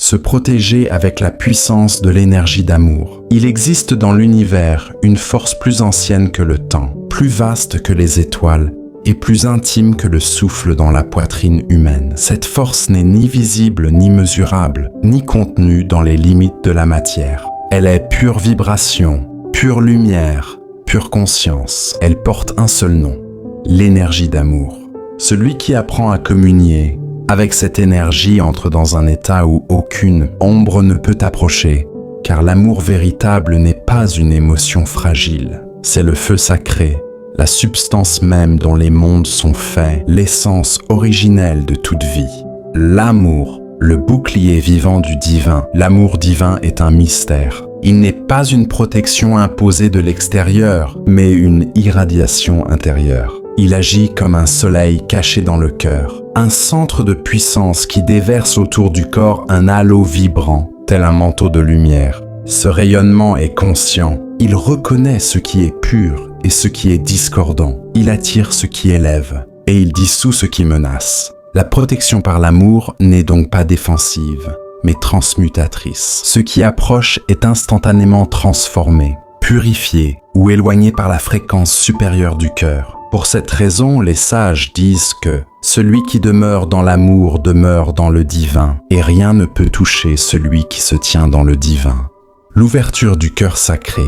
se protéger avec la puissance de l'énergie d'amour. Il existe dans l'univers une force plus ancienne que le temps, plus vaste que les étoiles et plus intime que le souffle dans la poitrine humaine. Cette force n'est ni visible ni mesurable, ni contenue dans les limites de la matière. Elle est pure vibration, pure lumière, pure conscience. Elle porte un seul nom, l'énergie d'amour. Celui qui apprend à communier avec cette énergie entre dans un état où aucune ombre ne peut approcher, car l'amour véritable n'est pas une émotion fragile. C'est le feu sacré, la substance même dont les mondes sont faits, l'essence originelle de toute vie. L'amour, le bouclier vivant du divin. L'amour divin est un mystère. Il n'est pas une protection imposée de l'extérieur, mais une irradiation intérieure. Il agit comme un soleil caché dans le cœur, un centre de puissance qui déverse autour du corps un halo vibrant, tel un manteau de lumière. Ce rayonnement est conscient. Il reconnaît ce qui est pur et ce qui est discordant. Il attire ce qui élève et il dissout ce qui menace. La protection par l'amour n'est donc pas défensive, mais transmutatrice. Ce qui approche est instantanément transformé, purifié ou éloigné par la fréquence supérieure du cœur. Pour cette raison, les sages disent que celui qui demeure dans l'amour demeure dans le divin, et rien ne peut toucher celui qui se tient dans le divin. L'ouverture du cœur sacré,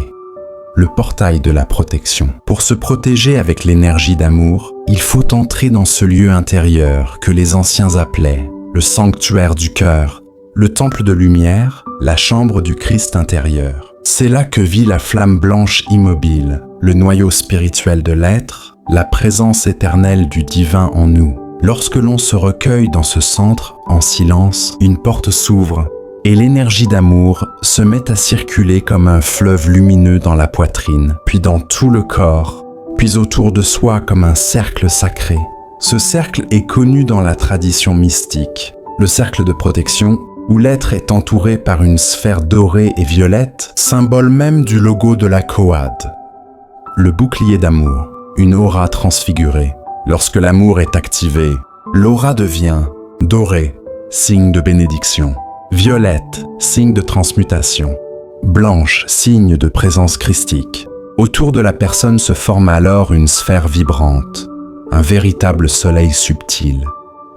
le portail de la protection. Pour se protéger avec l'énergie d'amour, il faut entrer dans ce lieu intérieur que les anciens appelaient le sanctuaire du cœur, le temple de lumière, la chambre du Christ intérieur. C'est là que vit la flamme blanche immobile, le noyau spirituel de l'être, la présence éternelle du divin en nous. Lorsque l'on se recueille dans ce centre, en silence, une porte s'ouvre et l'énergie d'amour se met à circuler comme un fleuve lumineux dans la poitrine, puis dans tout le corps, puis autour de soi comme un cercle sacré. Ce cercle est connu dans la tradition mystique, le cercle de protection, où l'être est entouré par une sphère dorée et violette, symbole même du logo de la Coad. Le bouclier d'amour, une aura transfigurée. Lorsque l'amour est activé, l'aura devient dorée, signe de bénédiction, violette, signe de transmutation, blanche, signe de présence christique. Autour de la personne se forme alors une sphère vibrante, un véritable soleil subtil.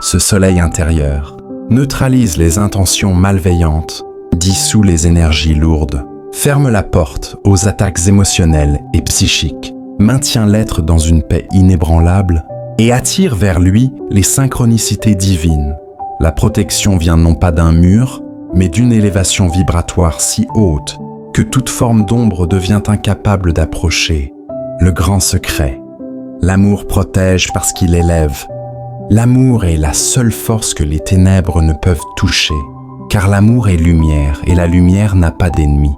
Ce soleil intérieur neutralise les intentions malveillantes, dissout les énergies lourdes, ferme la porte aux attaques émotionnelles et psychiques, maintient l'être dans une paix inébranlable et attire vers lui les synchronicités divines. La protection vient non pas d'un mur, mais d'une élévation vibratoire si haute que toute forme d'ombre devient incapable d'approcher. Le grand secret. L'amour protège parce qu'il élève. L'amour est la seule force que les ténèbres ne peuvent toucher, car l'amour est lumière et la lumière n'a pas d'ennemi.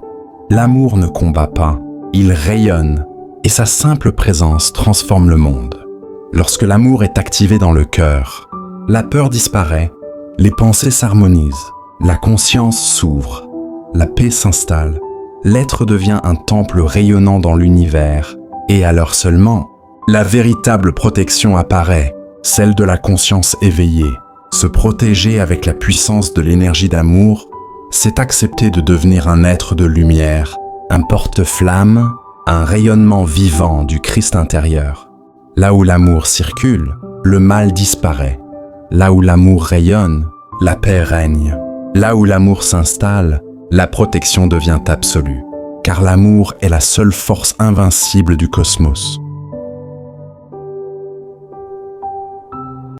L'amour ne combat pas, il rayonne et sa simple présence transforme le monde. Lorsque l'amour est activé dans le cœur, la peur disparaît, les pensées s'harmonisent, la conscience s'ouvre, la paix s'installe, l'être devient un temple rayonnant dans l'univers et alors seulement, la véritable protection apparaît, celle de la conscience éveillée. Se protéger avec la puissance de l'énergie d'amour, c'est accepter de devenir un être de lumière, un porte-flamme, un rayonnement vivant du Christ intérieur. Là où l'amour circule, le mal disparaît. Là où l'amour rayonne, la paix règne. Là où l'amour s'installe, la protection devient absolue. Car l'amour est la seule force invincible du cosmos.